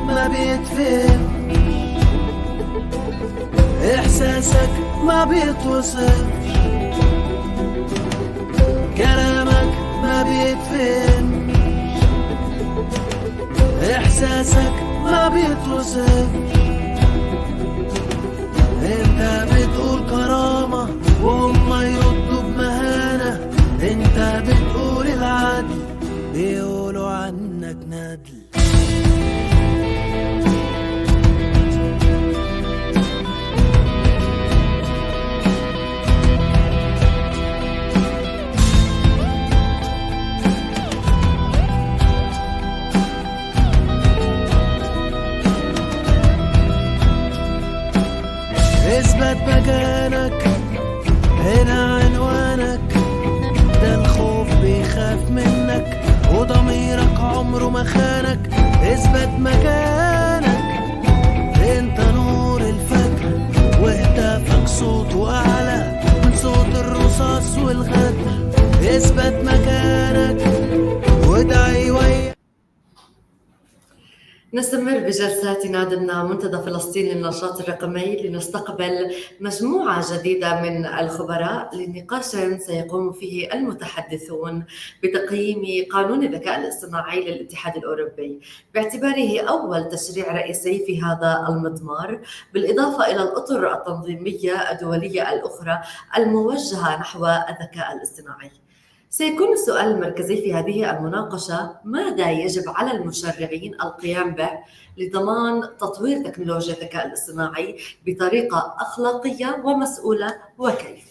ما بيتفهم، إحساسك ما بيتوصف، كلامك ما بيتفهم، إحساسك ما بيتوصف. انت بتقول كرامة وهم يردوا بمهانة، انت بتقول العدل بيقولوا عنك ندل. اثبت مكانك، هنا عنوانك، ده الخوف بيخاف منك وضميرك عمره ما خانك. اثبت مكانك، انت نور الفجر وهتافك صوته اعلى من صوت الرصاص والغدر. اثبت مكانك وادعي ويا. نستمر بجلساتنا ضمن منتدى فلسطين للنشاط الرقمي لنستقبل مجموعة جديدة من الخبراء لنقاش سيقوم فيه المتحدثون بتقييم قانون الذكاء الاصطناعي للاتحاد الأوروبي باعتباره أول تشريع رئيسي في هذا المضمار، بالإضافة إلى الأطر التنظيمية الدولية الأخرى الموجهة نحو الذكاء الاصطناعي. سيكون السؤال المركزي في هذه المناقشة: ماذا يجب على المشرعين القيام به لضمان تطوير تكنولوجيا الذكاء الاصطناعي بطريقة أخلاقية ومسؤولة، وكيف؟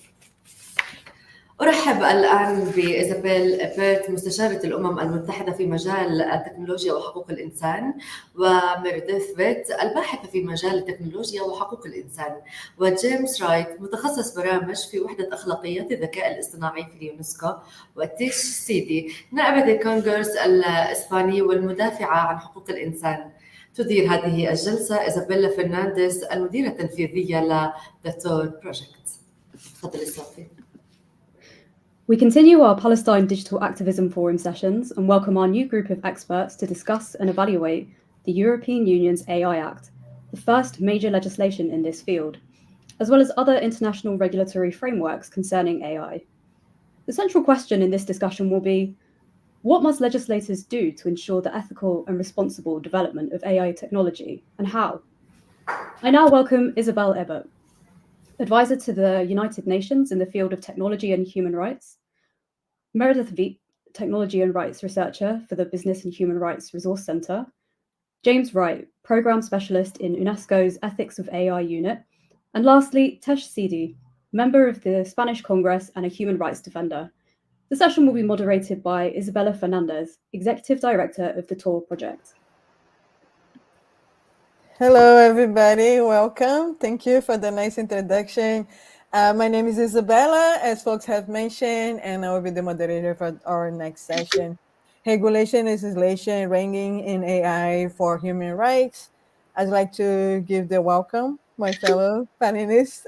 أرحب الآن بإيزابيل بيرت، مستشارة الأمم المتحدة في مجال التكنولوجيا وحقوق الإنسان، وميرديث فيت، الباحثة في مجال التكنولوجيا وحقوق الإنسان، وجيمس رايت، متخصص برامج في وحدة أخلاقيات الذكاء الاصطناعي في اليونسكو، وتيش سيدي، نائبة الكونغرس الإسباني والمدافعة عن حقوق الإنسان. تدير هذه الجلسة إيزابيلا فرنانديز، المديرة التنفيذية ل The Tor Project. تفضلي صافي. We continue our Palestine Digital Activism Forum sessions and welcome our new group of experts to discuss and evaluate the European Union's AI Act, the first major legislation in this field, as well as other international regulatory frameworks concerning AI. The central question in this discussion will be, what must legislators do to ensure the ethical and responsible development of AI technology, and how? I now welcome Isabel Ebert, Advisor to the United Nations in the field of technology and human rights, Meredith Veet, Technology and Rights Researcher for the Business and Human Rights Resource Centre, James Wright, Programme Specialist in UNESCO's Ethics of AI Unit, and lastly, Tesh Sidi, Member of the Spanish Congress and a human rights defender. The session will be moderated by Isabella Fernandez, Executive Director of the Tor Project. Hello, everybody. Welcome. Thank you for the nice introduction. My name is Isabella, as folks have mentioned, and I will be the moderator for our next session. Regulation and legislation ranking in AI for human rights. I'd like to give the welcome, my fellow panelists.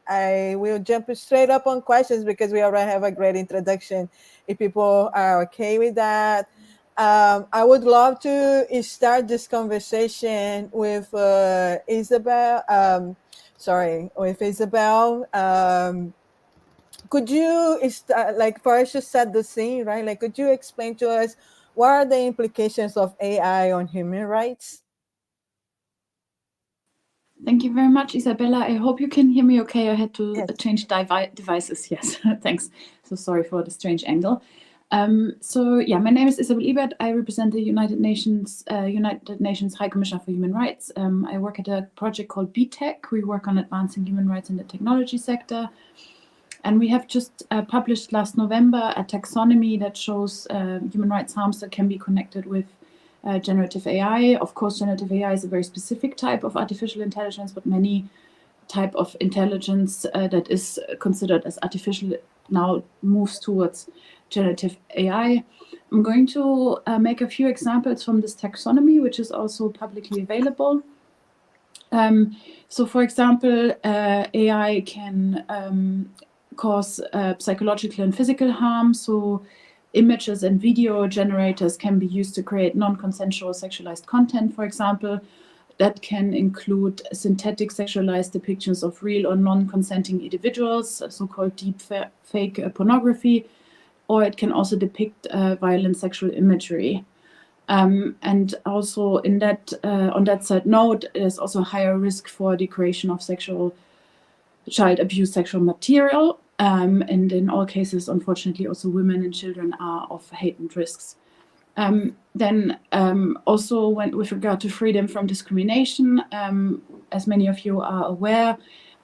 I will jump straight up on questions because we already have a great introduction. If people are okay with that. I would love to start this conversation with Isabel. Could you first just set the scene, right? Like, could you explain to us what are the implications of AI on human rights? Thank you very much, Isabella. I hope you can hear me okay. I had to change devices. Yes, thanks. So sorry for the strange angle. My name is Isabel Ebert. I represent the United Nations High Commissioner for Human Rights. I work at a project called BTech. We work on advancing human rights in the technology sector. And we have just published last November a taxonomy that shows human rights harms that can be connected with generative AI. Of course, generative AI is a very specific type of artificial intelligence, but many type of intelligence that is considered as artificial now moves towards generative AI. I'm going to make a few examples from this taxonomy, which is also publicly available. So, for example, AI can cause psychological and physical harm. So images and video generators can be used to create non-consensual sexualized content, for example. That can include synthetic sexualized depictions of real or non-consenting individuals, so-called deep fake pornography, or it can also depict violent sexual imagery. And also in that, on that side note, there's also a higher risk for the creation of child abuse sexual material. And in all cases, unfortunately, also women and children are of heightened risks. Then also with regard to freedom from discrimination, as many of you are aware,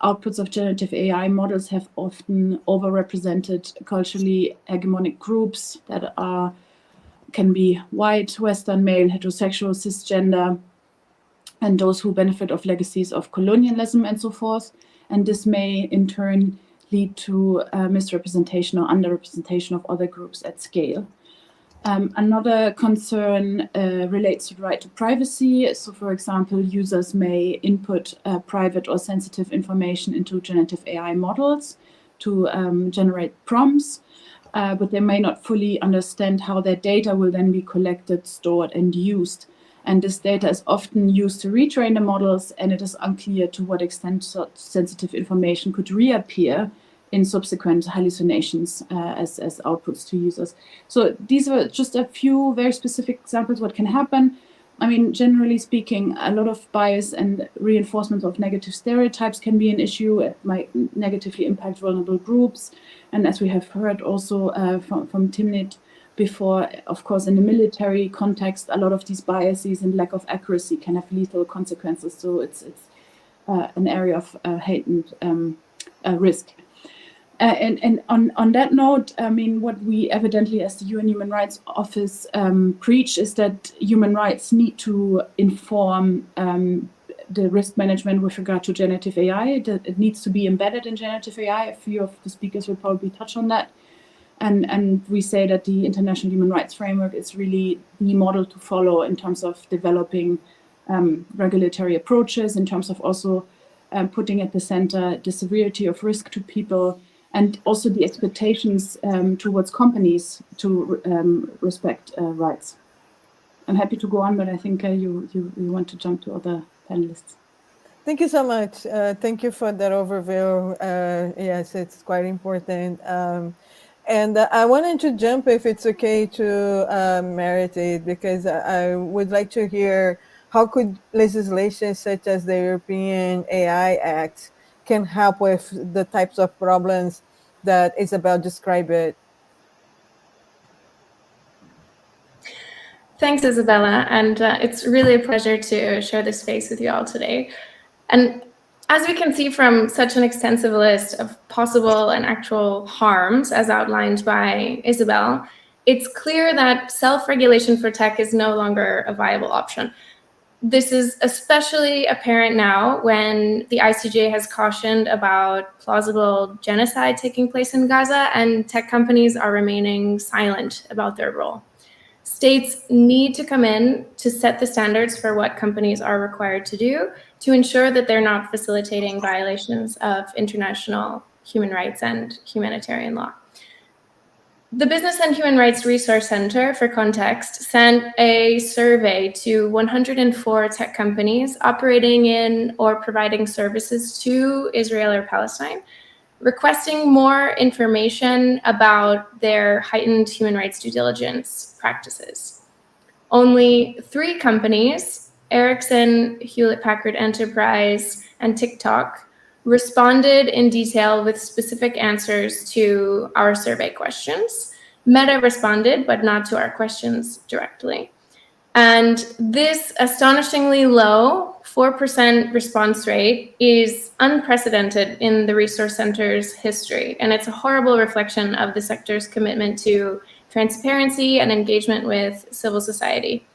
outputs of generative AI models have often overrepresented culturally hegemonic groups that can be white, Western male, heterosexual, cisgender, and those who benefit of legacies of colonialism and so forth. And this may in turn lead to misrepresentation or underrepresentation of other groups at scale. Another concern relates to the right to privacy. So, for example, users may input private or sensitive information into generative AI models to generate prompts, but they may not fully understand how their data will then be collected, stored, and used. And this data is often used to retrain the models, and it is unclear to what extent such sensitive information could reappear in subsequent hallucinations as outputs to users. So these are just a few very specific examples what can happen. I mean, generally speaking, a lot of bias and reinforcement of negative stereotypes can be an issue. It might negatively impact vulnerable groups. And as we have heard also from Timnit before, of course, in the military context, a lot of these biases and lack of accuracy can have lethal consequences. So it's an area of heightened risk. And on that note, I mean, what we evidently as the UN Human Rights Office preach is that human rights need to inform the risk management with regard to generative AI. That it needs to be embedded in generative AI. A few of the speakers will probably touch on that. And we say that the International Human Rights Framework is really the model to follow in terms of developing regulatory approaches, in terms of also putting at the center the severity of risk to people, and also the expectations towards companies to respect rights. I'm happy to go on, but I think you want to jump to other panelists. Thank you so much. Thank you for that overview. Yes, it's quite important. And I wanted to jump, if it's okay, to Meredith, because I would like to hear how could legislation such as the European AI Act can help with the types of problems that Isabel described. Thanks, Isabella, and it's really a pleasure to share this space with you all today. And as we can see from such an extensive list of possible and actual harms, as outlined by Isabel, it's clear that self-regulation for tech is no longer a viable option. This is especially apparent now when the ICJ has cautioned about plausible genocide taking place in Gaza, and tech companies are remaining silent about their role. States need to come in to set the standards for what companies are required to do to ensure that they're not facilitating violations of international human rights and humanitarian law. The Business and Human Rights Resource Center, for context, sent a survey to 104 tech companies operating in or providing services to Israel or Palestine, requesting more information about their heightened human rights due diligence practices. Only 3 companies, Ericsson, Hewlett-Packard Enterprise, and TikTok, responded in detail with specific answers to our survey questions. Meta responded, but not to our questions directly. And this astonishingly low 4% response rate is unprecedented in the Resource Center's history, and it's a horrible reflection of the sector's commitment to transparency and engagement with civil society.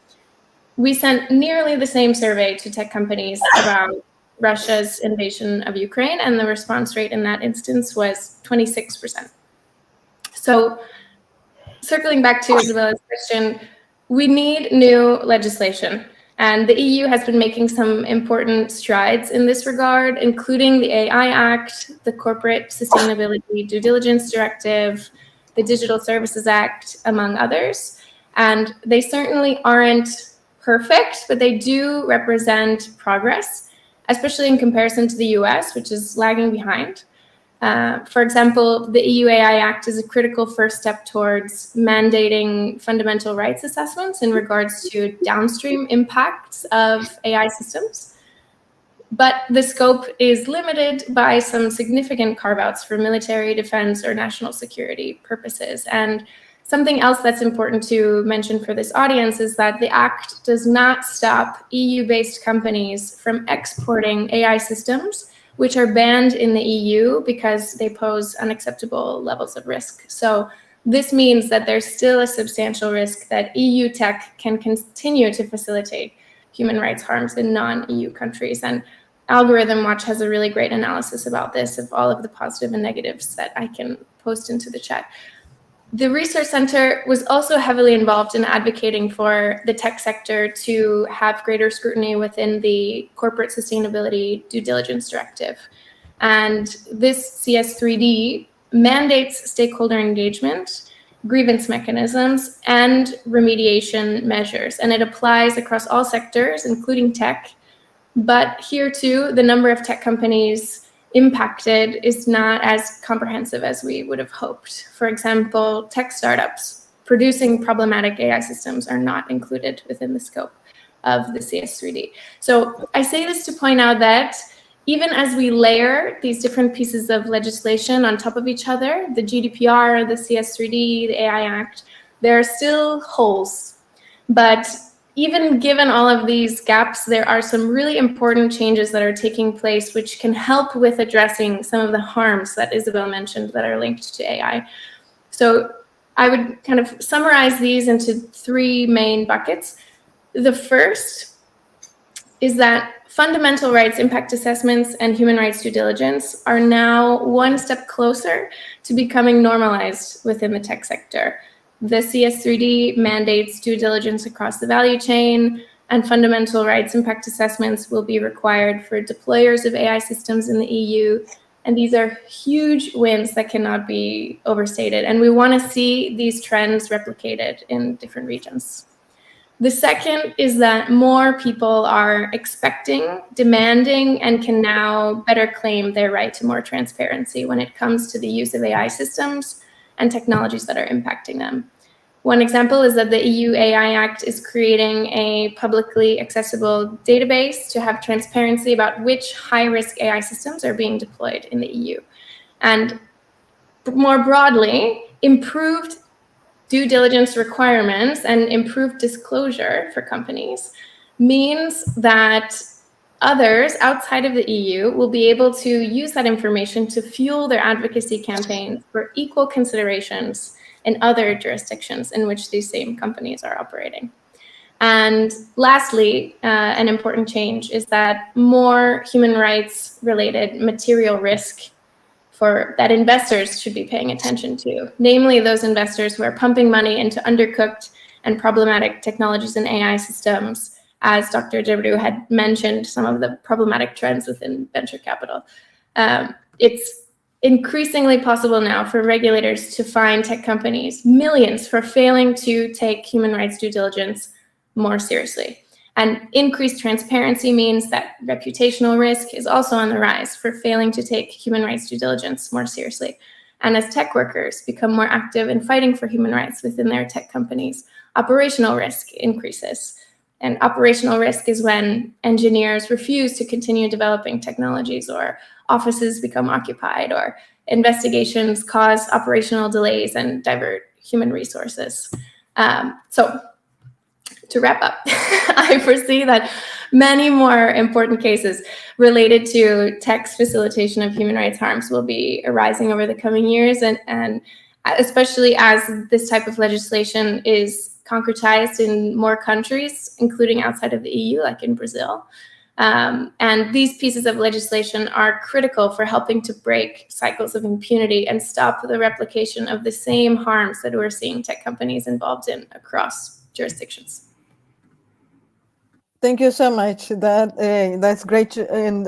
We sent nearly the same survey to tech companies about Russia's invasion of Ukraine, and the response rate in that instance was 26%. So, circling back to Isabella's question, we need new legislation, and the EU has been making some important strides in this regard, including the AI Act, the Corporate Sustainability Due Diligence Directive, the Digital Services Act, among others. And they certainly aren't perfect, but they do represent progress, especially in comparison to the US, which is lagging behind. For example, the EU AI Act is a critical first step towards mandating fundamental rights assessments in regards to downstream impacts of AI systems. But the scope is limited by some significant carve-outs for military, defense, or national security purposes. And something else that's important to mention for this audience is that the Act does not stop EU-based companies from exporting AI systems which are banned in the EU because they pose unacceptable levels of risk. So this means that there's still a substantial risk that EU tech can continue to facilitate human rights harms in non-EU countries. And Algorithm Watch has a really great analysis about this, of all of the positive and negatives that I can post into the chat. The Research Center was also heavily involved in advocating for the tech sector to have greater scrutiny within the Corporate Sustainability Due Diligence Directive. And this CS3D mandates stakeholder engagement, grievance mechanisms, and remediation measures. And it applies across all sectors, including tech. But here too, the number of tech companies impacted is not as comprehensive as we would have hoped. For example, tech startups producing problematic AI systems are not included within the scope of the CS3D. So I say this to point out that even as we layer these different pieces of legislation on top of each other, the GDPR, the CS3D, the AI Act, there are still holes. But even given all of these gaps, there are some really important changes that are taking place which can help with addressing some of the harms that Isabel mentioned that are linked to AI. So I would kind of summarize these into three main buckets. The first is that fundamental rights impact assessments and human rights due diligence are now one step closer to becoming normalized within the tech sector. The CS3D mandates due diligence across the value chain, and fundamental rights impact assessments will be required for deployers of AI systems in the EU. And these are huge wins that cannot be overstated. And we want to see these trends replicated in different regions. The second is that more people are expecting, demanding, and can now better claim their right to more transparency when it comes to the use of AI systems and technologies that are impacting them. One example is that the EU AI Act is creating a publicly accessible database to have transparency about which high-risk AI systems are being deployed in the EU. And more broadly, improved due diligence requirements and improved disclosure for companies means that others outside of the EU will be able to use that information to fuel their advocacy campaigns for equal considerations in other jurisdictions in which these same companies are operating. And lastly, an important change is that more human rights related material risk that investors should be paying attention to, namely those investors who are pumping money into undercooked and problematic technologies and AI systems, as Dr. Debru had mentioned some of the problematic trends within venture capital. It's increasingly possible now for regulators to fine tech companies millions for failing to take human rights due diligence more seriously. And increased transparency means that reputational risk is also on the rise for failing to take human rights due diligence more seriously. And as tech workers become more active in fighting for human rights within their tech companies, operational risk increases. And operational risk is when engineers refuse to continue developing technologies, or offices become occupied, or investigations cause operational delays and divert human resources. So to wrap up, I foresee that many more important cases related to tech's facilitation of human rights harms will be arising over the coming years, and especially as this type of legislation is concretized in more countries, including outside of the EU, like in Brazil. And these pieces of legislation are critical for helping to break cycles of impunity and stop the replication of the same harms that we're seeing tech companies involved in across jurisdictions. Thank you so much. That's great. And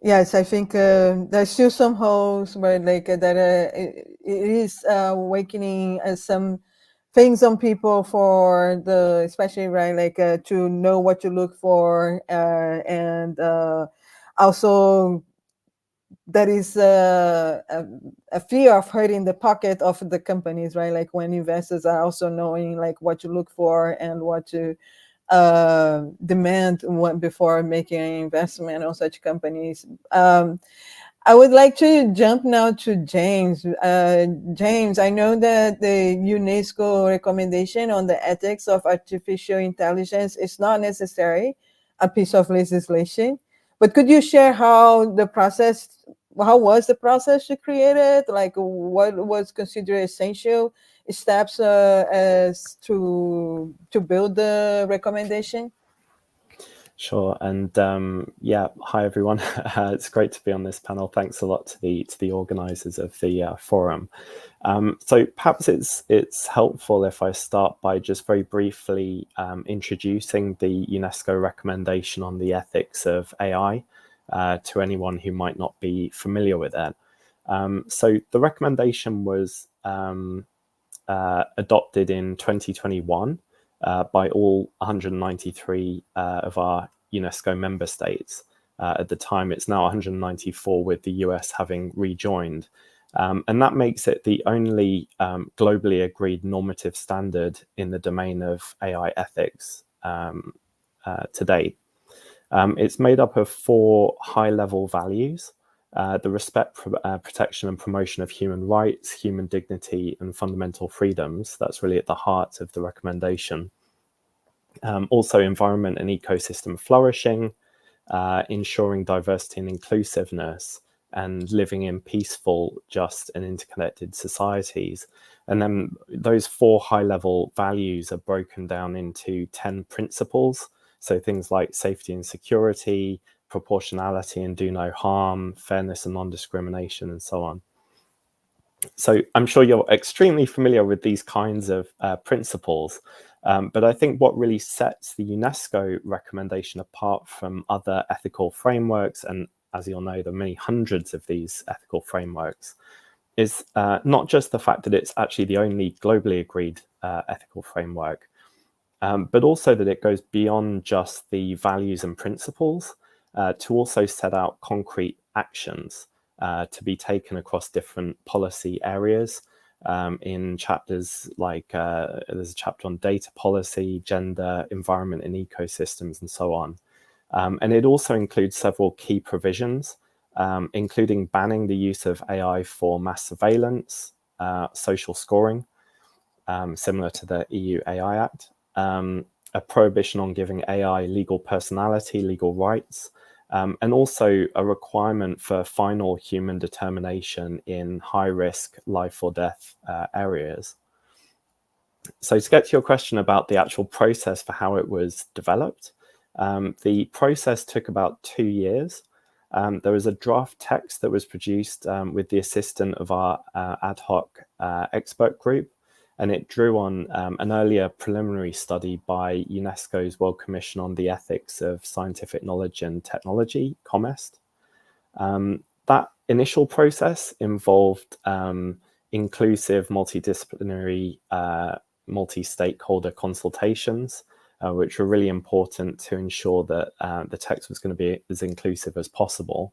Yes, I think there's still some holes where like that it is awakening some things on people for the, especially right, like to know what to look for, and also that is a fear of hurting the pocket of the companies, right? Like when investors are also knowing like what to look for and what to demand before making an investment on such companies. I would like to jump now to James. James, I know that the UNESCO recommendation on the ethics of artificial intelligence is not necessarily a piece of legislation, but could you share how was the process to create it? Like what was considered essential steps as to build the recommendation? Sure, and yeah, hi everyone. It's great to be on this panel. Thanks a lot to the organisers of the forum. So perhaps it's helpful if I start by just very briefly introducing the UNESCO recommendation on the ethics of AI to anyone who might not be familiar with it. So the recommendation was adopted in 2021 by all 193 of our UNESCO member states. At the time, it's now 194 with the US having rejoined. And that makes it the only globally agreed normative standard in the domain of AI ethics to date. It's made up of 4 high-level values: the respect, protection and promotion of human rights, human dignity and fundamental freedoms. That's really at the heart of the recommendation. Also environment and ecosystem flourishing, ensuring diversity and inclusiveness, and living in peaceful, just and interconnected societies. And then those 4 high-level values are broken down into 10 principles. So things like safety and security, proportionality and do no harm, fairness and non-discrimination, and so on. So I'm sure you're extremely familiar with these kinds of principles, but I think what really sets the UNESCO recommendation apart from other ethical frameworks, and as you'll know, there are many hundreds of these ethical frameworks, is not just the fact that it's actually the only globally agreed ethical framework, but also that it goes beyond just the values and principles to also set out concrete actions to be taken across different policy areas in chapters like there's a chapter on data policy, gender, environment and ecosystems, and so on. And it also includes several key provisions, including banning the use of AI for mass surveillance, social scoring, similar to the EU AI Act, a prohibition on giving AI legal personality, legal rights, and also a requirement for final human determination in high-risk life or death areas. So to get to your question about the actual process for how it was developed, the process took about 2 years. There was a draft text that was produced with the assistance of our ad hoc expert group, and it drew on an earlier preliminary study by UNESCO's World Commission on the Ethics of Scientific Knowledge and Technology, COMEST. That initial process involved inclusive, multidisciplinary, multi-stakeholder consultations, which were really important to ensure that the text was going to be as inclusive as possible.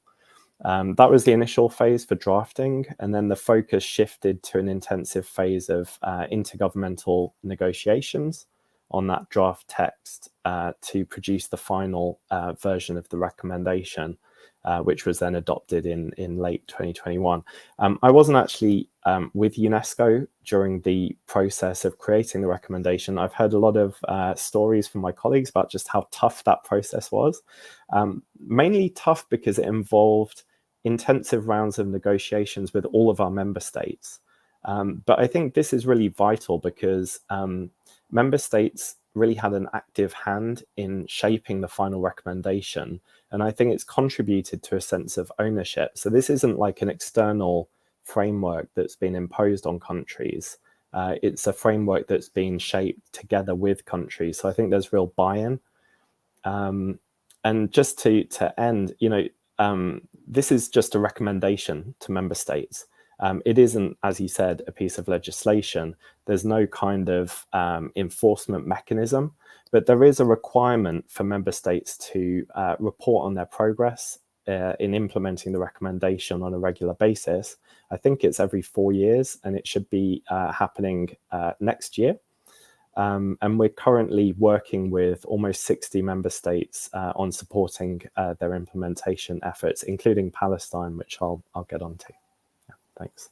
That was the initial phase for drafting, and then the focus shifted to an intensive phase of intergovernmental negotiations on that draft text to produce the final version of the recommendation, which was then adopted in late 2021. I wasn't actually with UNESCO during the process of creating the recommendation. I've heard a lot of stories from my colleagues about just how tough that process was. Mainly tough because it involved intensive rounds of negotiations with all of our member states. But I think this is really vital because member states really had an active hand in shaping the final recommendation. And I think it's contributed to a sense of ownership. So this isn't like an external framework that's been imposed on countries. It's a framework that's been shaped together with countries. So I think there's real buy-in. And just to end, you know, this is just a recommendation to member states. It isn't, as you said, a piece of legislation. There's no kind of enforcement mechanism, but there is a requirement for member states to report on their progress in implementing the recommendation on a regular basis. I think it's every 4 years, and it should be happening next year. And we're currently working with almost 60 member states on supporting their implementation efforts, including Palestine, which I'll get onto. Yeah, thanks.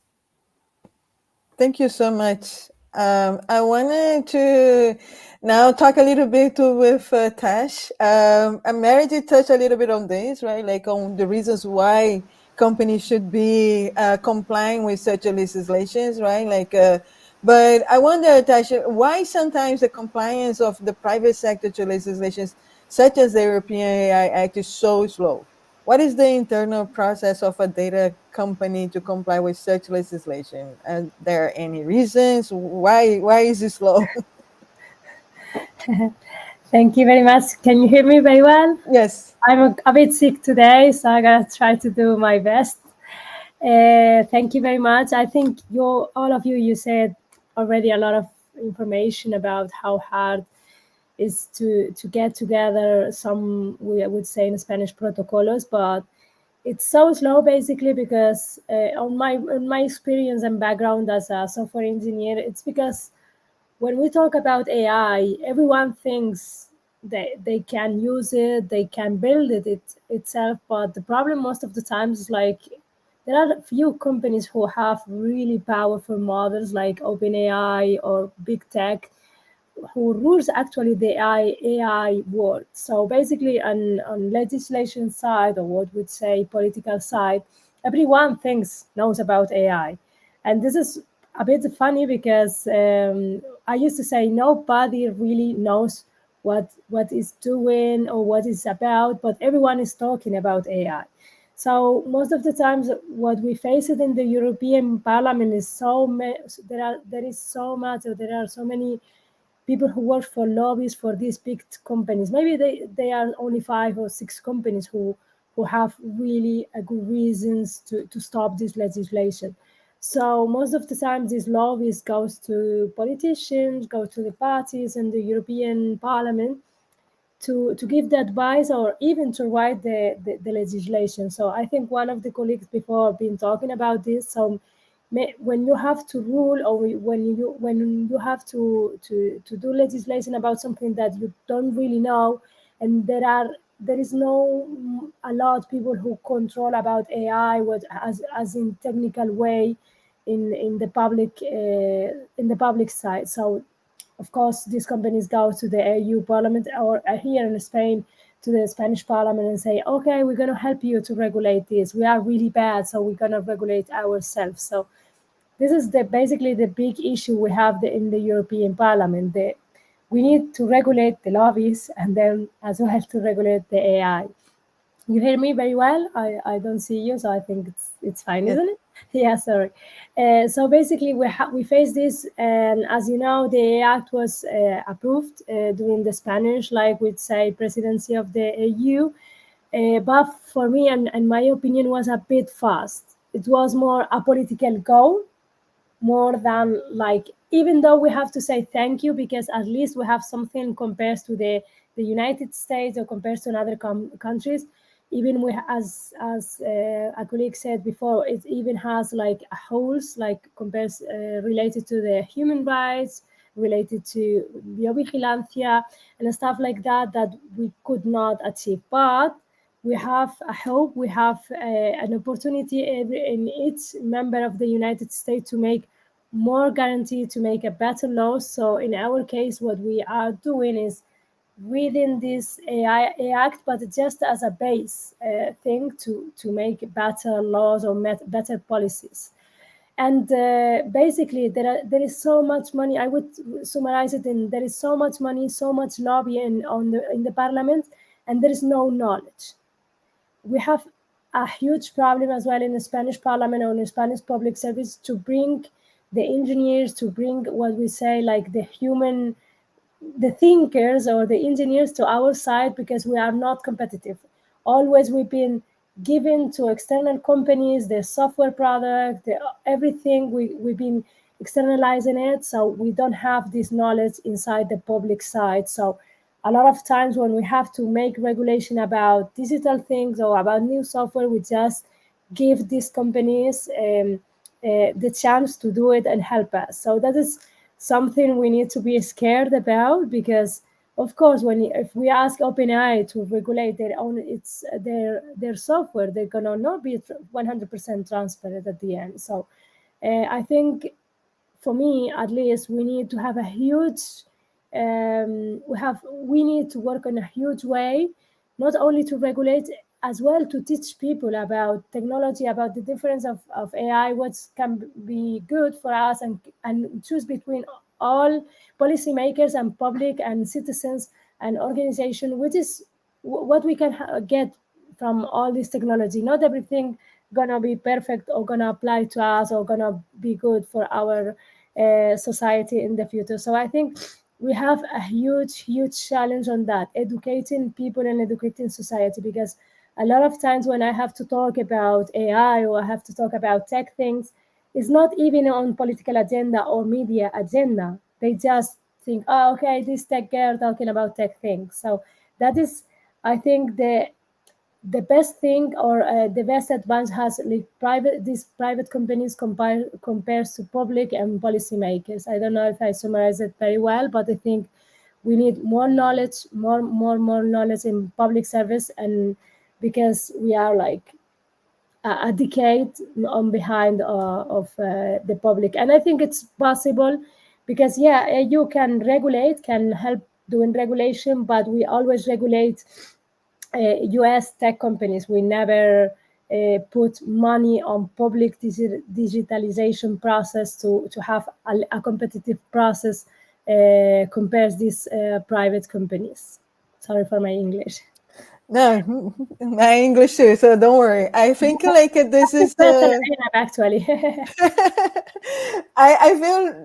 Thank you so much. I wanted to now talk a little bit with Tash. Meredith touched a little bit on this, right? Like on the reasons why companies should be complying with such legislations, right? Like, but I wonder, Tash, why sometimes the compliance of the private sector to legislations, such as the European AI Act, is so slow? What is the internal process of a data company to comply with such legislation? Are there any reasons? Why is it slow? Thank you very much. Can you hear me very well? Yes. I'm a bit sick today, so I'm gonna try to do my best. Thank you very much. I think all of you said already a lot of information about how hard is to get together some, we would say in Spanish, protocolos, but it's so slow basically because on my experience and background as a software engineer, it's because when we talk about AI, everyone thinks that they can use it, they can build it itself, but the problem most of the times is like there are a few companies who have really powerful models like OpenAI or big tech who rules actually the AI world. So basically on legislation side, or what would say political side, everyone knows about AI. And this is a bit funny because I used to say nobody really knows what is doing or what it's about, but everyone is talking about AI. So most of the times what we face it in the European Parliament is there is so much, or there are so many people who work for lobbies for these big companies. Maybe they are only 5 or 6 companies who have really good reasons to stop this legislation. So most of the time these lobbies goes to politicians, go to the parties in the European Parliament to give the advice or even to write the legislation. So I think one of the colleagues before been talking about this. So when you have to rule, or when you have to do legislation about something that you don't really know, and there is no a lot of people who control about AI as in technical way in the public side. So of course these companies go to the EU Parliament, or here in Spain to the Spanish Parliament, and say, okay, we're going to help you to regulate this. We are really bad, so we're going to regulate ourselves. So this is basically the big issue we have in the European Parliament. We need to regulate the lobbies and then as well to regulate the AI. You hear me very well? I don't see you, so I think it's fine, yes. Isn't it? Yeah, sorry. So basically we face this, and as you know, the AI Act was approved during the Spanish, like we'd say, presidency of the EU. But for me, and my opinion, was a bit fast. It was more a political goal, more than like, even though we have to say thank you, because at least we have something compared to the United States or compared to other countries. Even we, as a colleague said before, it even has like holes, like compares related to the human rights, related to biovigilancia and stuff like that we could not achieve. But we have a hope, we have an opportunity in each member of the United States to make more guarantee, to make a better law. So in our case, what we are doing is reading this AI Act, but just as a base thing to make better laws or better policies. And basically, there is so much money. I would summarize it in: there is so much money, so much lobbying in the parliament, and there is no knowledge. We have a huge problem as well in the Spanish parliament or in the Spanish public service to bring the engineers, to bring what we say like the thinkers or the engineers to our side, because we are not competitive. Always we've been given to external companies, their software product, everything. We've been externalizing it, so we don't have this knowledge inside the public side. So a lot of times when we have to make regulation about digital things or about new software, we just give these companies the chance to do it and help us. So that is something we need to be scared about, because of course, if we ask OpenAI to regulate their software, they're gonna not be 100% transparent at the end. So I think, for me at least, we need to have a huge we need to work in a huge way, not only to regulate, as well to teach people about technology, about the difference of AI, what can be good for us, and choose between all policymakers and public and citizens and organizations, which is what we can get from all this technology. Not everything gonna be perfect or gonna apply to us or gonna be good for our society in the future. So I think we have a huge challenge on that, educating people and educating society, because a lot of times when I have to talk about AI or I have to talk about tech things, it's not even on political agenda or media agenda. They just think, oh, okay, this tech girl talking about tech things. So that is, I think, the best thing, or the best advantage has these private companies compares to public and policymakers. I don't know if I summarize it very well, but I think we need more knowledge, more knowledge in public service, and because we are like a decade on behind of the public. And I think it's possible, because you can help doing regulation, but we always regulate US tech companies. We never put money on public digitalization process to have a competitive process compares these private companies. Sorry for my English. No, my English too, so don't worry. I think like this is actually. I feel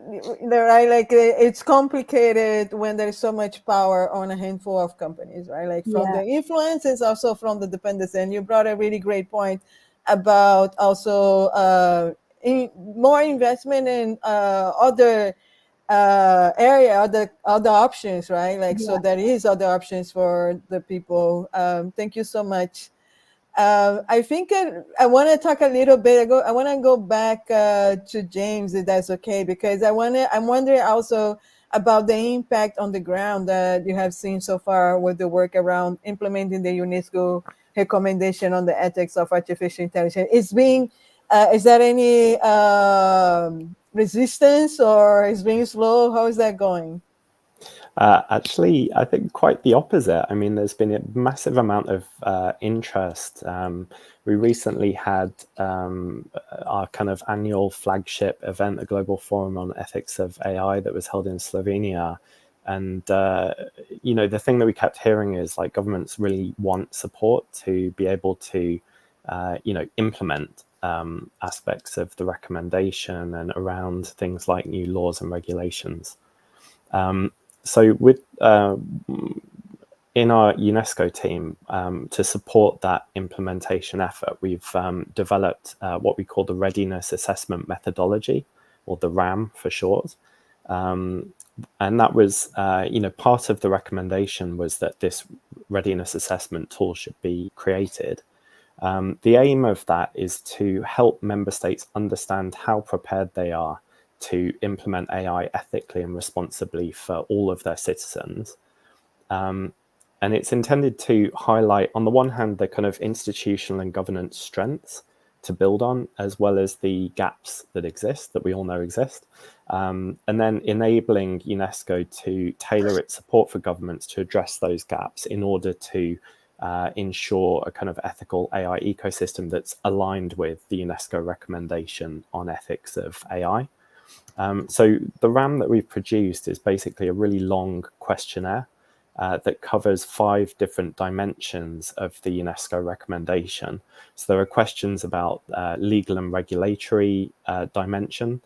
right, like it's complicated when there is so much power on a handful of companies, right? Like from the influence is also from the dependence. And you brought a really great point about also more investment in other other options, right? Like so there is other options for the people. Thank you so much. I think I want to talk a little bit. I want to go back to James, if that's okay, because I'm wondering also about the impact on the ground that you have seen so far with the work around implementing the UNESCO recommendation on the ethics of artificial intelligence. Is there any resistance, or is being slow? How is that going? Actually, I think quite the opposite. I mean, there's been a massive amount of interest. We recently had our kind of annual flagship event, the Global Forum on Ethics of AI, that was held in Slovenia. And, the thing that we kept hearing is like governments really want support to be able to, implement aspects of the recommendation and around things like new laws and regulations. So with in our UNESCO team, to support that implementation effort, we've developed what we call the Readiness Assessment Methodology, or the RAM for short. And that was, part of the recommendation was that this readiness assessment tool should be created. The aim of that is to help member states understand how prepared they are to implement AI ethically and responsibly for all of their citizens. And it's intended to highlight, on the one hand, the kind of institutional and governance strengths to build on, as well as the gaps that exist, that we all know exist. And then enabling UNESCO to tailor its support for governments to address those gaps in order to ensure a kind of ethical AI ecosystem that's aligned with the UNESCO recommendation on ethics of AI. So the RAM that we've produced is basically a really long questionnaire that covers 5 different dimensions of the UNESCO recommendation. So there are questions about legal and regulatory dimension,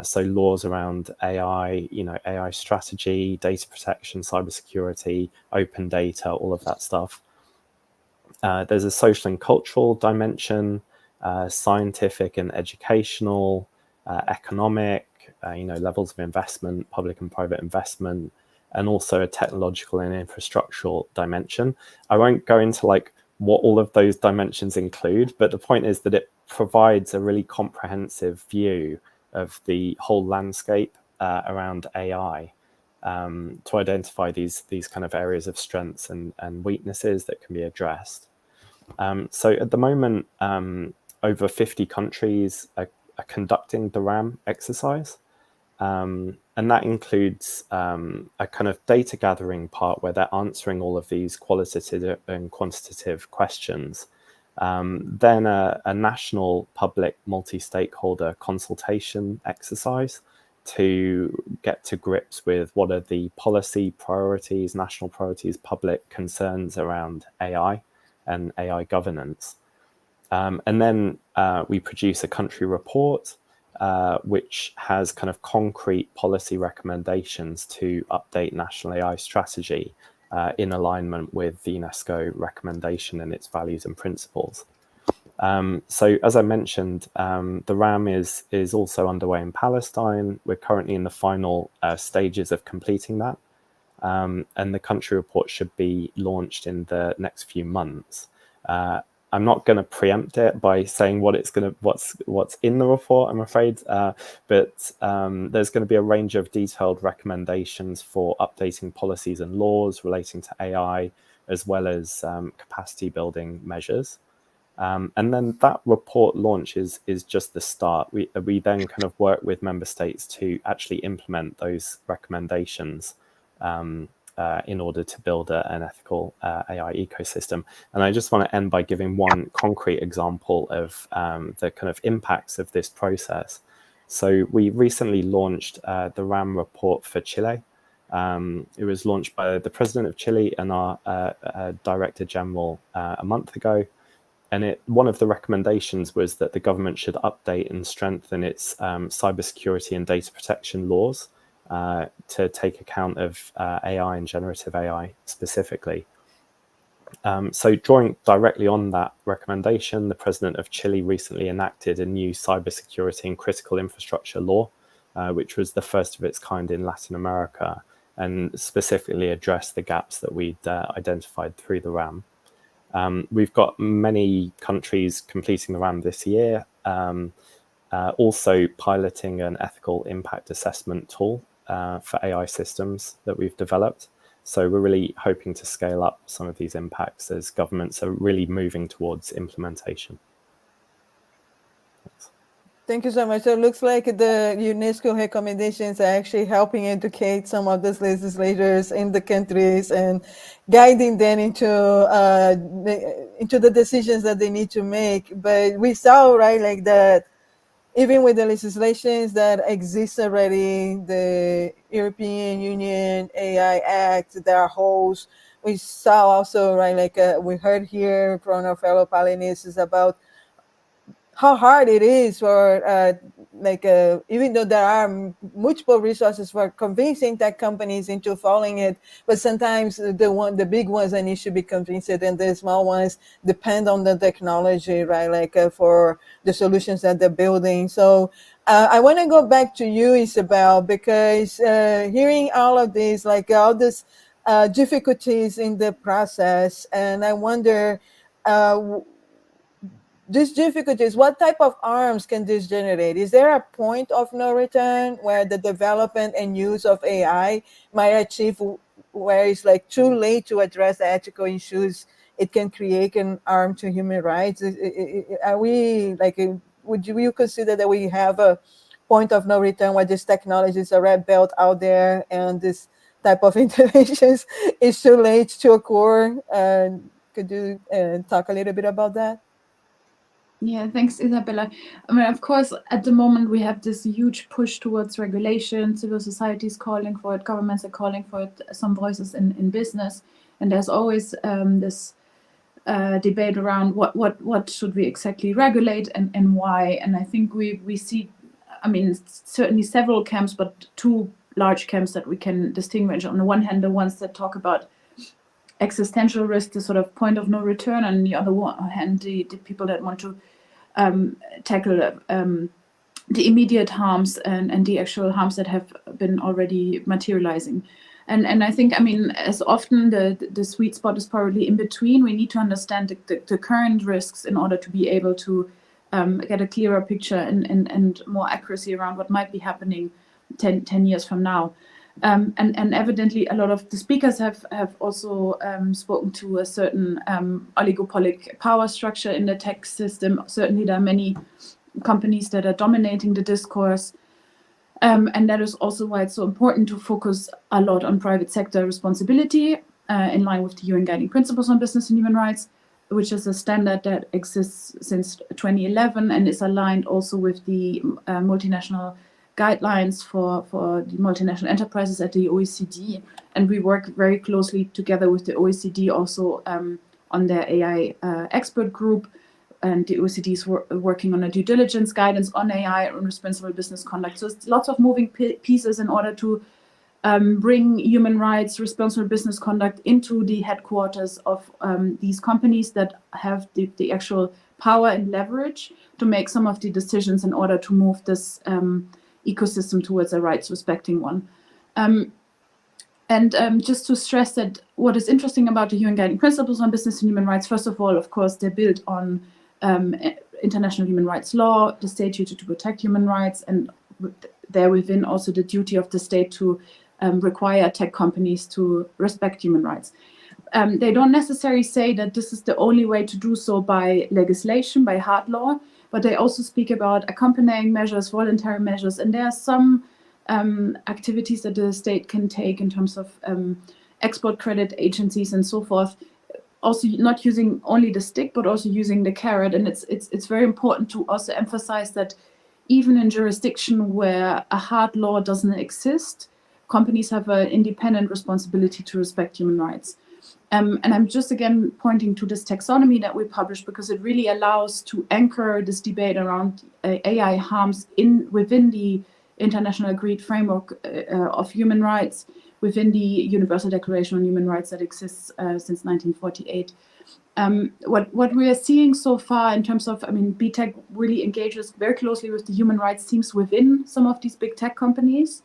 so laws around AI, AI strategy, data protection, cybersecurity, open data, all of that stuff. There's a social and cultural dimension, scientific and educational, economic, levels of investment, public and private investment, and also a technological and infrastructural dimension. I won't go into like what all of those dimensions include, but the point is that it provides a really comprehensive view of the whole landscape around AI, to identify these kind of areas of strengths and weaknesses that can be addressed. So at the moment, over 50 countries are conducting the RAM exercise. And that includes a kind of data gathering part where they're answering all of these qualitative and quantitative questions. Then a national public multi-stakeholder consultation exercise to get to grips with what are the policy priorities, national priorities, public concerns around AI and AI governance. And then we produce a country report which has kind of concrete policy recommendations to update national AI strategy in alignment with the UNESCO recommendation and its values and principles. So as I mentioned, the RAM is also underway in Palestine. We're currently in the final stages of completing that. And the country report should be launched in the next few months. I'm not going to preempt it by saying what's in the report, I'm afraid, but there's going to be a range of detailed recommendations for updating policies and laws relating to AI, as well as capacity building measures. And then that report launch is just the start. We then kind of work with member states to actually implement those recommendations in order to build an ethical AI ecosystem. And I just want to end by giving one concrete example of the kind of impacts of this process. So we recently launched the RAM report for Chile. It was launched by the President of Chile and our Director General a month ago. And one of the recommendations was that the government should update and strengthen its cybersecurity and data protection laws to take account of AI and generative AI specifically. So drawing directly on that recommendation, the President of Chile recently enacted a new cybersecurity and critical infrastructure law, which was the first of its kind in Latin America, and specifically addressed the gaps that we'd identified through the RAM. We've got many countries completing the RAM this year, also piloting an ethical impact assessment tool for AI systems that we've developed. So we're really hoping to scale up some of these impacts as governments are really moving towards implementation. Thanks. Thank you so much. So it looks like the UNESCO recommendations are actually helping educate some of those legislators in the countries and guiding them into the decisions that they need to make. But we saw, right, like that, even with the legislations that exist already, the European Union AI Act, there are holes. We saw also, right, like we heard here from our fellow Palinese about how hard it is for, even though there are multiple resources for convincing tech companies into following it, but sometimes the big ones that need to be convinced and the small ones depend on the technology, right? Like for the solutions that they're building. So I want to go back to you, Isabel, because hearing all of this, like all these difficulties in the process, and I wonder, these difficulties, what type of harms can this generate? Is there a point of no return where the development and use of AI might achieve where it's like too late to address the ethical issues it can create an harm to human rights? Are we like, would you consider that we have a point of no return where this technology is already built out there and this type of interventions is too late to occur? Could you talk a little bit about that? Yeah, thanks, Isabella. I mean, of course, at the moment, we have this huge push towards regulation. Civil society is calling for it. Governments are calling for it. Some voices in business. And there's always this debate around what should we exactly regulate and why. And I think we see, I mean, certainly several camps, but two large camps that we can distinguish. On the one hand, the ones that talk about existential risk, the sort of point of no return, and on the other hand, the people that want to tackle the immediate harms and the actual harms that have been already materializing. And I think, I mean, as often the sweet spot is probably in between. We need to understand the current risks in order to be able to get a clearer picture and more accuracy around what might be happening 10 years from now. And evidently, a lot of the speakers have also spoken to a certain oligopolic power structure in the tech system. Certainly, there are many companies that are dominating the discourse. And that is also why it's so important to focus a lot on private sector responsibility in line with the UN Guiding Principles on Business and Human Rights, which is a standard that exists since 2011 and is aligned also with the multinational guidelines for the multinational enterprises at the OECD. And we work very closely together with the OECD also on their AI expert group. And the OECD is working on a due diligence guidance on AI and responsible business conduct. So it's lots of moving pieces in order to bring human rights, responsible business conduct into the headquarters of these companies that have the actual power and leverage to make some of the decisions in order to move this ecosystem towards a rights-respecting one. Just to stress that what is interesting about the UN Guiding Principles on Business and Human Rights, first of all, of course, they're built on international human rights law, the state duty to protect human rights, and there within also the duty of the state to require tech companies to respect human rights. They don't necessarily say that this is the only way to do so by legislation, by hard law, but they also speak about accompanying measures, voluntary measures, and there are some activities that the state can take in terms of export credit agencies and so forth, also not using only the stick, but also using the carrot. And it's very important to also emphasize that even in jurisdiction where a hard law doesn't exist, companies have an independent responsibility to respect human rights. And I'm just again pointing to this taxonomy that we published because it really allows to anchor this debate around AI harms within the international agreed framework of human rights, within the Universal Declaration on Human Rights that exists since 1948. What we are seeing so far in terms of, I mean, BTech really engages very closely with the human rights teams within some of these big tech companies.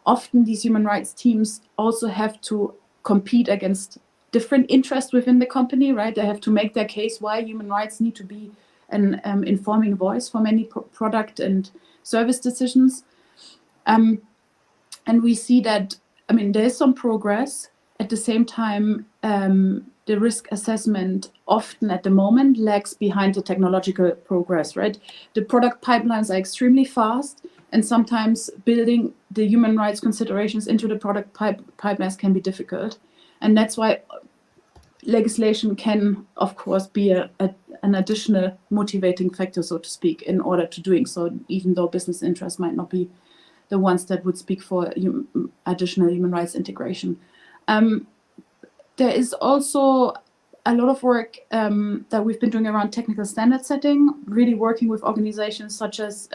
Often these human rights teams also have to compete against different interests within the company, right? They have to make their case why human rights need to be an informing voice for many product and service decisions. And we see that, I mean, there's some progress. At the same time, the risk assessment often at the moment lags behind the technological progress, right? The product pipelines are extremely fast, and sometimes building the human rights considerations into the product pipelines can be difficult. And that's why legislation can, of course, be an additional motivating factor, so to speak, in order to doing so, even though business interests might not be the ones that would speak for additional human rights integration. There is also a lot of work that we've been doing around technical standard setting, really working with organizations such as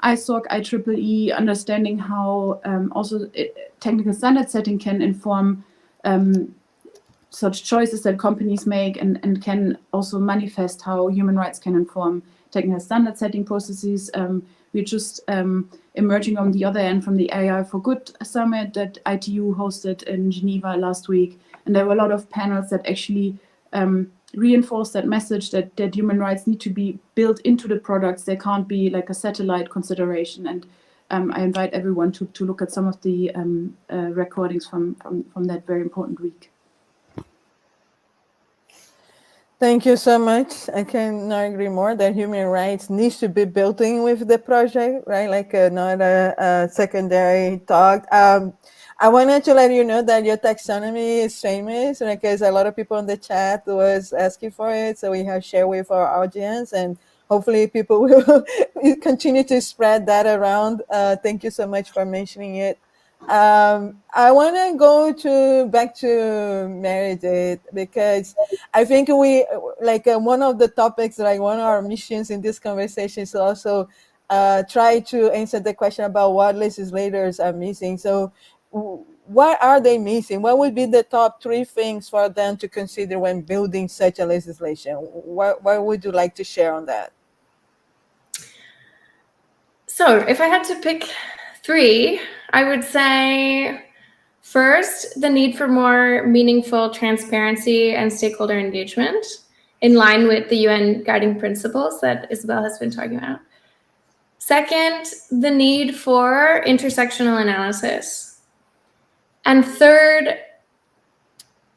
ISOC, IEEE, understanding how also technical standard setting can inform such choices that companies make and can also manifest how human rights can inform technical standard setting processes. We're just emerging on the other end from the AI for Good summit that ITU hosted in Geneva last week. And there were a lot of panels that actually reinforce that message that human rights need to be built into the products. They can't be like a satellite consideration. And I invite everyone to look at some of the recordings from that very important week. Thank you so much. I cannot agree more that human rights needs to be built in with the project, right? Like not a secondary talk. I wanted to let you know that your taxonomy is famous because a lot of people in the chat was asking for it. So we have shared with our audience and hopefully people will continue to spread that around. Thank you so much for mentioning it. I want to go back to Meredith because I think we one of the topics, like one of our missions in this conversation is also try to answer the question about what legislators are missing. So what are they missing? What would be the top 3 things for them to consider when building such a legislation? What would you like to share on that? So if I had to pick 3, I would say first, the need for more meaningful transparency and stakeholder engagement in line with the UN guiding principles that Isabel has been talking about. Second, the need for intersectional analysis. And third,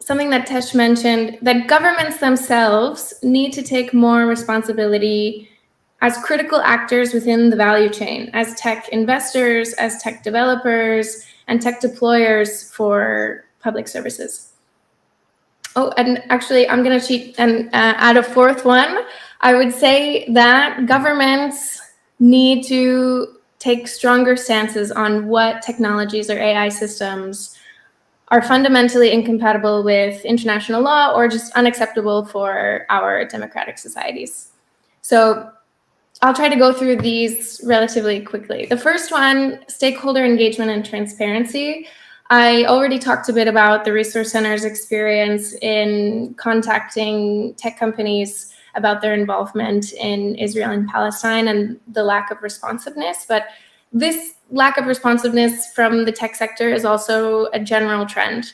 something that Tesh mentioned, that governments themselves need to take more responsibility as critical actors within the value chain, as tech investors, as tech developers, and tech deployers for public services. Oh, and actually, I'm going to cheat and add a 4th one. I would say that governments need to take stronger stances on what technologies or AI systems are fundamentally incompatible with international law or just unacceptable for our democratic societies. So I'll try to go through these relatively quickly. The first one, stakeholder engagement and transparency. I already talked a bit about the Resource Center's experience in contacting tech companies about their involvement in Israel and Palestine and the lack of responsiveness. But this lack of responsiveness from the tech sector is also a general trend.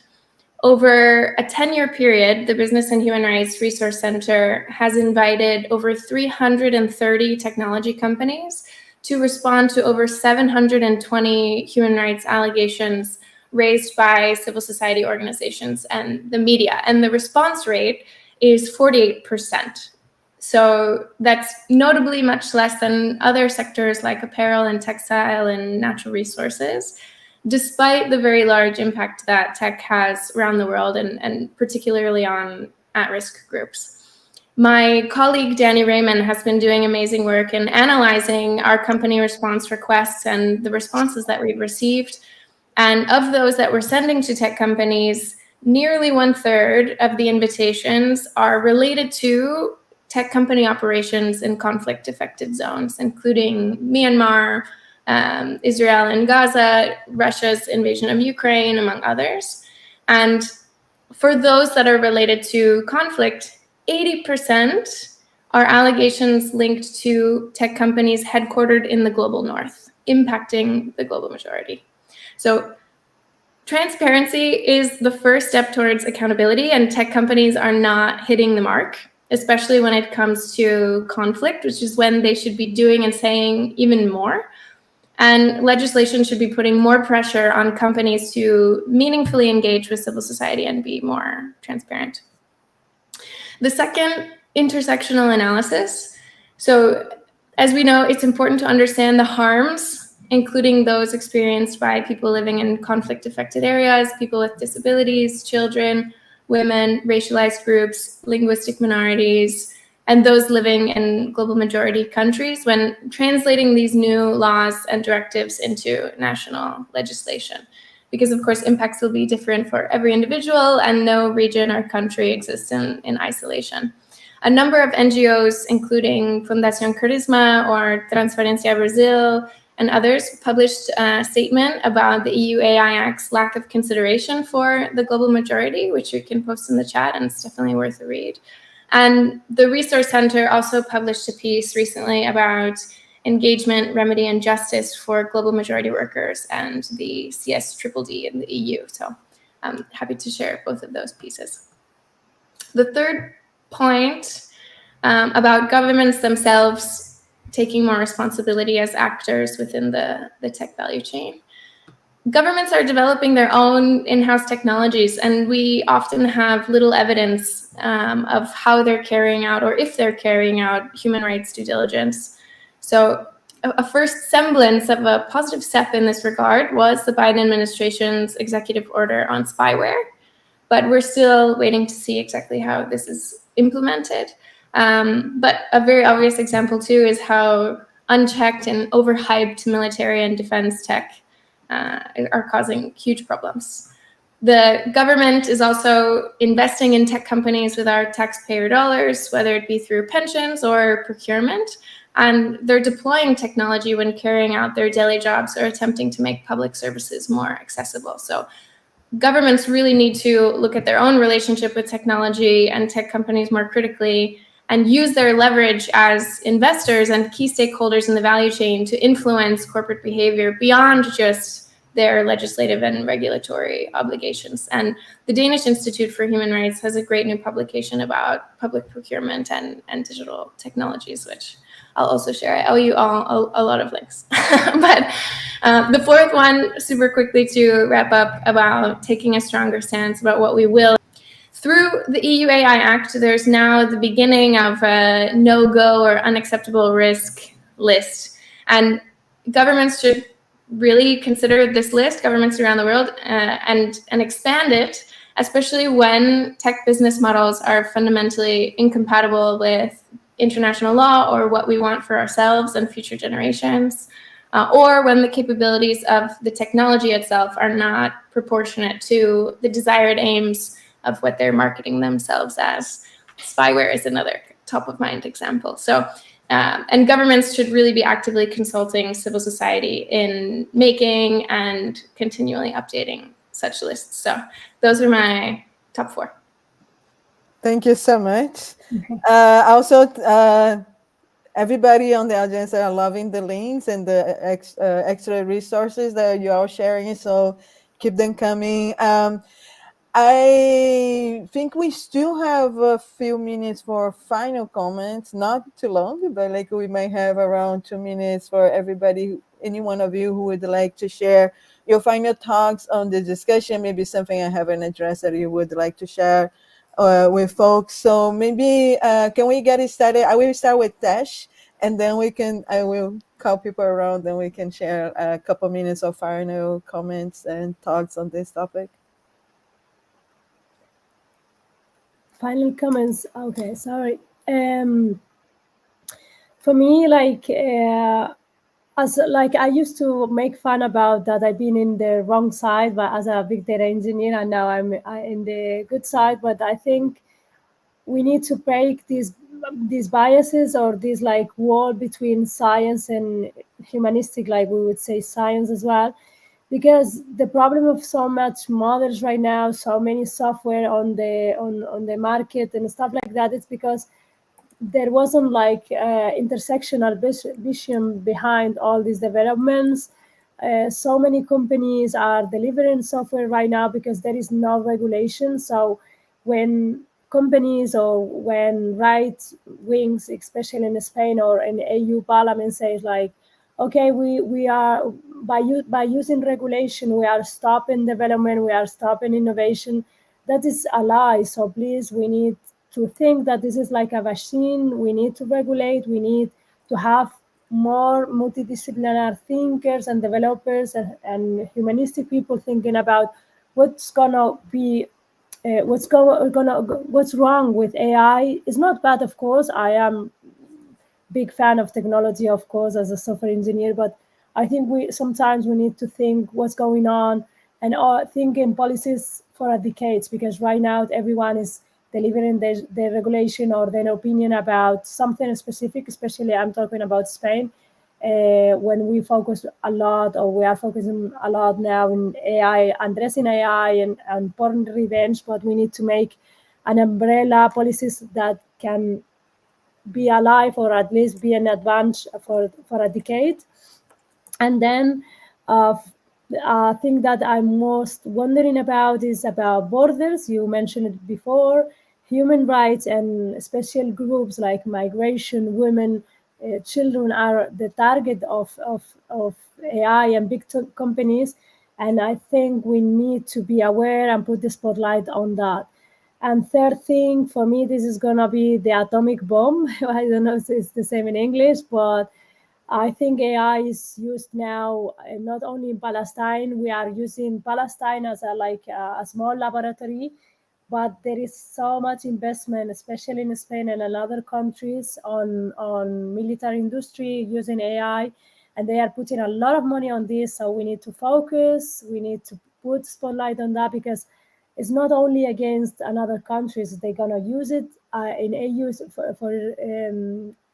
Over a 10-year period, the Business and Human Rights Resource Center has invited over 330 technology companies to respond to over 720 human rights allegations raised by civil society organizations and the media. And the response rate is 48%. So that's notably much less than other sectors like apparel and textile and natural resources, despite the very large impact that tech has around the world and particularly on at-risk groups. My colleague, Danny Raymond, has been doing amazing work in analyzing our company response requests and the responses that we've received. And of those that we're sending to tech companies, nearly 1/3 of the invitations are related to tech company operations in conflict-affected zones, including Myanmar, Israel and Gaza, Russia's invasion of Ukraine, among others. And for those that are related to conflict, 80% are allegations linked to tech companies headquartered in the global north, impacting the global majority. So transparency is the first step towards accountability, and tech companies are not hitting the mark, especially when it comes to conflict, which is when they should be doing and saying even more. And legislation should be putting more pressure on companies to meaningfully engage with civil society and be more transparent. The second, intersectional analysis. So as we know, it's important to understand the harms, including those experienced by people living in conflict-affected areas, people with disabilities, children, women, racialized groups, linguistic minorities, and those living in global majority countries when translating these new laws and directives into national legislation. Because of course, impacts will be different for every individual and no region or country exists in isolation. A number of NGOs, including Fundación Carisma or Transparencia Brazil and others, published a statement about the EU AI Act's lack of consideration for the global majority, which you can post in the chat, and it's definitely worth a read. And the Resource Center also published a piece recently about engagement, remedy, and justice for global majority workers and the CSDDD in the EU. So I'm happy to share both of those pieces. The third point about governments themselves taking more responsibility as actors within the tech value chain. Governments are developing their own in-house technologies, and we often have little evidence of how they're carrying out or if they're carrying out human rights due diligence. So a first semblance of a positive step in this regard was the Biden administration's executive order on spyware, but we're still waiting to see exactly how this is implemented. But a very obvious example too is how unchecked and overhyped military and defense tech are causing huge problems. The government is also investing in tech companies with our taxpayer dollars, whether it be through pensions or procurement, and they're deploying technology when carrying out their daily jobs or attempting to make public services more accessible. So governments really need to look at their own relationship with technology and tech companies more critically and use their leverage as investors and key stakeholders in the value chain to influence corporate behavior beyond just their legislative and regulatory obligations. And the Danish Institute for Human Rights has a great new publication about public procurement and digital technologies, which I'll also share. I owe you all a lot of links. But the fourth one, super quickly to wrap up, about taking a stronger stance about what we will. Through the EU AI Act, there's now the beginning of a no-go or unacceptable risk list. And governments should really consider this list, governments around the world, and expand it, especially when tech business models are fundamentally incompatible with international law or what we want for ourselves and future generations, or when the capabilities of the technology itself are not proportionate to the desired aims of what they're marketing themselves as. Spyware is another top of mind example. So, and governments should really be actively consulting civil society in making and continually updating such lists. So those are my top four. Thank you so much. Also, everybody on the audience are loving the links and the extra resources that you are sharing, so keep them coming. I think we still have a few minutes for final comments, not too long, but like we might have around 2 minutes for everybody, any one of you who would like to share your final thoughts on the discussion, maybe something I haven't addressed that you would like to share with folks. So maybe can we get it started? I will start with Tesh, and then I will call people around, and we can share a couple minutes of final comments and thoughts on this topic. Final comments. Okay, sorry. For me, like I used to make fun about that I've been in the wrong side, but as a big data engineer, and now I'm in the good side. But I think we need to break these biases, or this like wall between science and humanistic, like we would say science as well. Because the problem of so much models right now, so many software on the market and stuff like that, it's because there wasn't like intersectional vision behind all these developments. So many companies are delivering software right now because there is no regulation. So when companies or when right wings, especially in Spain or in EU Parliament, says like, okay, we are by using regulation, we are stopping development, we are stopping innovation. That is a lie. So please, we need to think that this is like a machine. We need to regulate. We need to have more multidisciplinary thinkers and developers and humanistic people thinking about what's gonna be, what's wrong with AI. It's not bad, of course. I am big fan of technology, of course, as a software engineer, but I think sometimes we need to think what's going on and think in policies for decades, because right now everyone is delivering their regulation or their opinion about something specific, especially I'm talking about Spain, when we focus a lot, or we are focusing a lot now in AI, addressing AI and porn revenge, but we need to make an umbrella policies that can be alive or at least be an advance for a decade. And then a thing that I'm most wondering about is about borders. You mentioned it before. Human rights and special groups like migration, women, children are the target of AI and big companies. And I think we need to be aware and put the spotlight on that. And third thing, for me, this is going to be the atomic bomb. I don't know if it's the same in English, but I think AI is used now not only in Palestine. We are using Palestine as a small laboratory, but there is so much investment, especially in Spain and in other countries, on military industry using AI, and they are putting a lot of money on this. So we need to focus. We need to put spotlight on that, because it's not only against another countries. They're gonna use it in EU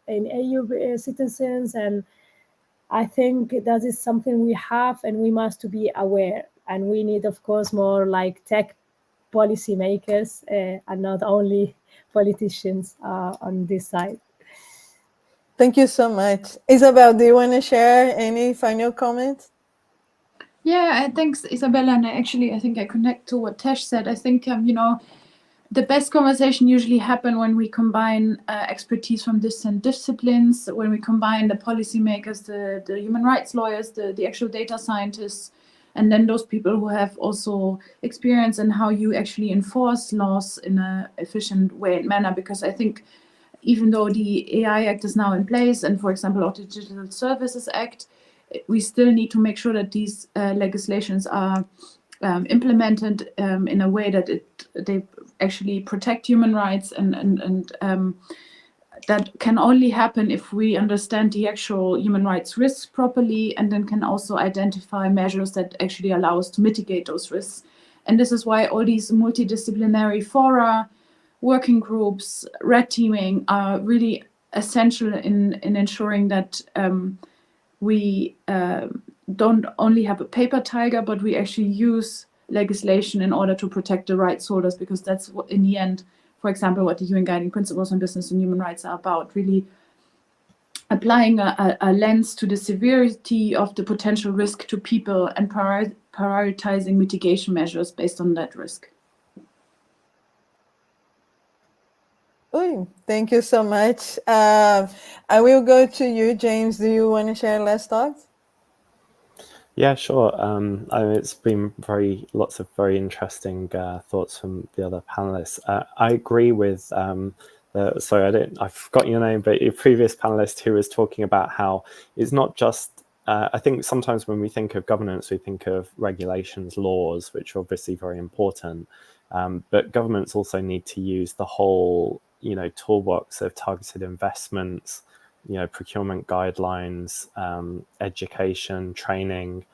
in EU citizens, and I think that is something we have and we must to be aware. And we need, of course, more like tech policymakers and not only politicians on this side. Thank you so much. Isabel, do you want to share any final comments? Yeah, thanks, Isabella. And I think I connect to what Tesh said. I think, the best conversation usually happen when we combine expertise from different disciplines, when we combine the policymakers, the human rights lawyers, the actual data scientists, and then those people who have also experience in how you actually enforce laws in an efficient way and manner. Because I think even though the AI Act is now in place, and for example, also the Digital Services Act, we still need to make sure that these legislations are implemented in a way that they actually protect human rights, and that can only happen if we understand the actual human rights risks properly, and then can also identify measures that actually allow us to mitigate those risks. And this is why all these multidisciplinary fora, working groups, red teaming are really essential in ensuring that we don't only have a paper tiger, but we actually use legislation in order to protect the rights holders, because that's what, in the end, for example, what the UN Guiding Principles on Business and Human Rights are about, really applying a lens to the severity of the potential risk to people and prioritizing mitigation measures based on that risk. Thank you so much. I will go to you, James. Do you want to share last thoughts? Yeah, sure. It's been lots of very interesting thoughts from the other panelists. I agree with, sorry, I forgot your name, but your previous panelist who was talking about how it's not just, I think sometimes when we think of governance, we think of regulations, laws, which are obviously very important, but governments also need to use the whole, toolbox of targeted investments, procurement guidelines, education, training,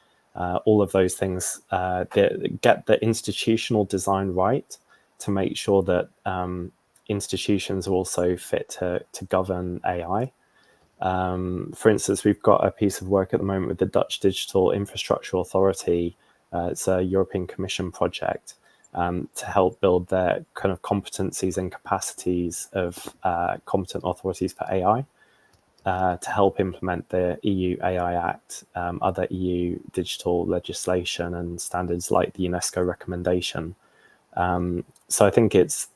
all of those things, get the institutional design right to make sure that institutions are also fit to govern AI. For instance, we've got a piece of work at the moment with the Dutch Digital Infrastructure Authority. It's a European Commission project to help build their kind of competencies and capacities of competent authorities for AI. To help implement the EU AI Act, other EU digital legislation and standards like the UNESCO recommendation. So I think it's,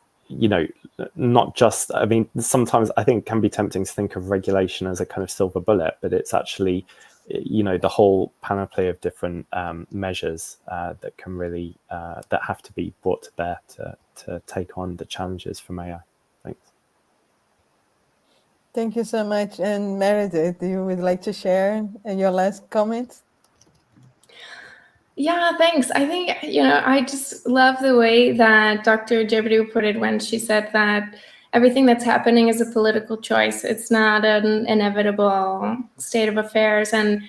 not just, sometimes I think it can be tempting to think of regulation as a kind of silver bullet, but it's actually, the whole panoply of different measures that can really, that have to be brought to bear to take on the challenges from AI. Thanks. Thank you so much. And Meredith, you would like to share your last comments? Yeah, thanks. I think, I just love the way that Dr. Djebrou put it when she said that everything that's happening is a political choice. It's not an inevitable state of affairs. And,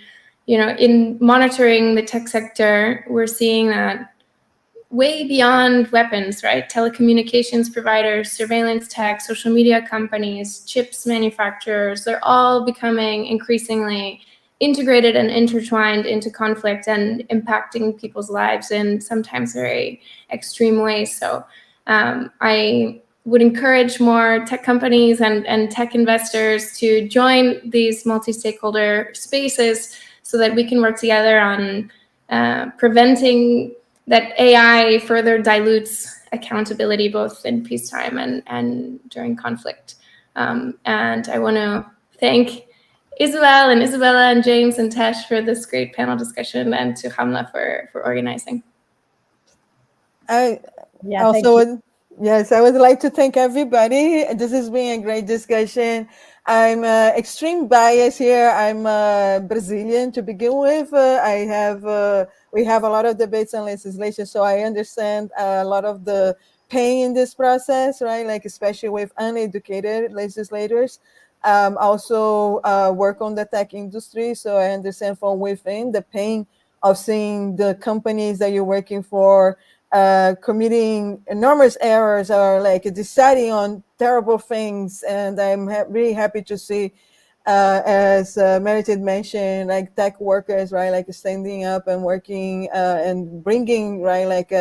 in monitoring the tech sector, we're seeing that way beyond weapons, right? Telecommunications providers, surveillance tech, social media companies, chips manufacturers, they're all becoming increasingly integrated and intertwined into conflict and impacting people's lives in sometimes very extreme ways. So I would encourage more tech companies and tech investors to join these multi-stakeholder spaces so that we can work together on preventing that AI further dilutes accountability both in peacetime and during conflict. And I want to thank Isabel and Isabella and James and Tesh for this great panel discussion, and to Hamla for organizing. I would like to thank everybody. This has been a great discussion. I'm extreme bias here. I'm Brazilian to begin with. We have a lot of debates on legislation, so I understand a lot of the pain in this process, right? Like especially with uneducated legislators. Also work on the tech industry, so I understand from within the pain of seeing the companies that you're working for committing enormous errors or like deciding on terrible things. And I'm really happy to see as Meredith mentioned, like tech workers, right, like standing up and working and bringing, right, like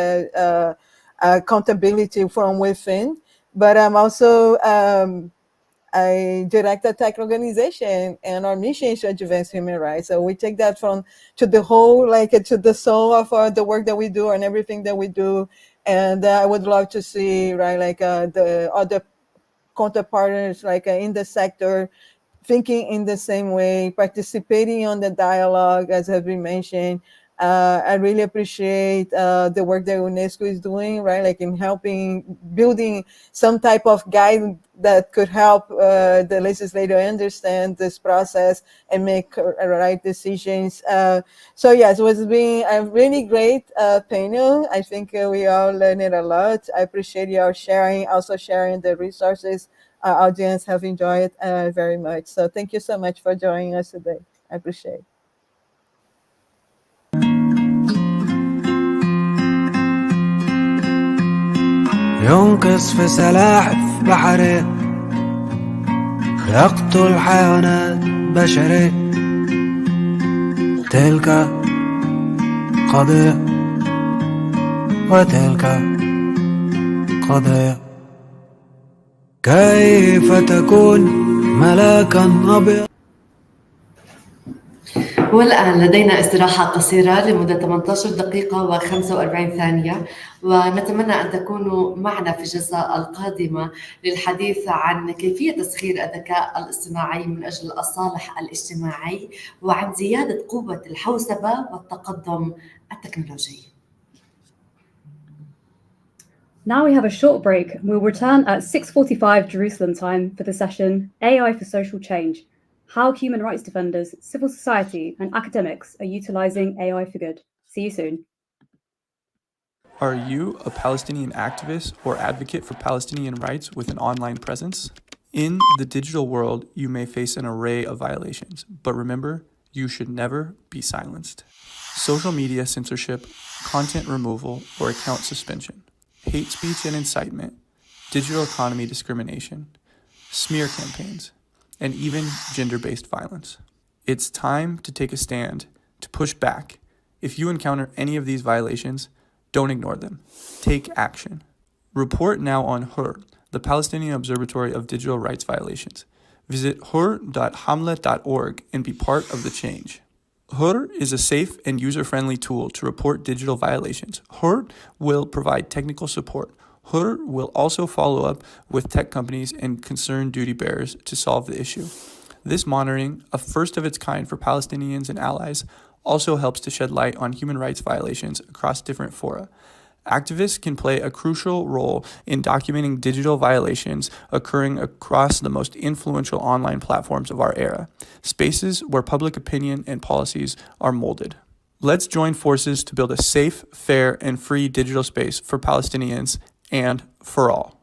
accountability from within. But I'm also I direct a tech organization, and our mission is to advance human rights. So we take that to the whole, like to the soul of the work that we do and everything that we do. And I would love to see, right, like the other counterparts, like in the sector, thinking in the same way, participating on the dialogue, as has been mentioned. I really appreciate the work that UNESCO is doing, right? Like in helping building some type of guide that could help the legislator understand this process and make right decisions. So yes, it was been a really great panel. I think we all learned a lot. I appreciate you all also sharing the resources. Our audience have enjoyed very much. So thank you so much for joining us today. I appreciate it. ينقص في سلاحف بحري يقتل حيوانات بشري تلك قضية وتلك قضية كيف تكون ملاكا أبيض. والآن لدينا استراحة قصيرة لمدة 18 دقيقة و45 ثانية، ونتمنى أن تكونوا معنا في الجلسة القادمة للحديث عن كيفية تسخير الذكاء الاصطناعي من أجل الصالح الاجتماعي وعن زيادة قوة الحوسبة والتقدم التكنولوجي. Now we have a short break. We'll return at 6:45 Jerusalem time for the session AI for Social Change. How human rights defenders, civil society, and academics are utilizing AI for good. See you soon. Are you a Palestinian activist or advocate for Palestinian rights with an online presence? In the digital world, you may face an array of violations, but remember, you should never be silenced. Social media censorship, content removal, or account suspension, hate speech and incitement, digital economy discrimination, smear campaigns, and even gender-based violence. It's time to take a stand, to push back. If you encounter any of these violations, don't ignore them. Take action. Report now on HUR, the Palestinian Observatory of Digital Rights Violations. Visit hur.hamlet.org and be part of the change. HUR is a safe and user-friendly tool to report digital violations. HUR will provide technical support. HUR will also follow up with tech companies and concerned duty bearers to solve the issue. This monitoring, a first of its kind for Palestinians and allies, also helps to shed light on human rights violations across different fora. Activists can play a crucial role in documenting digital violations occurring across the most influential online platforms of our era, spaces where public opinion and policies are molded. Let's join forces to build a safe, fair, and free digital space for Palestinians and for all.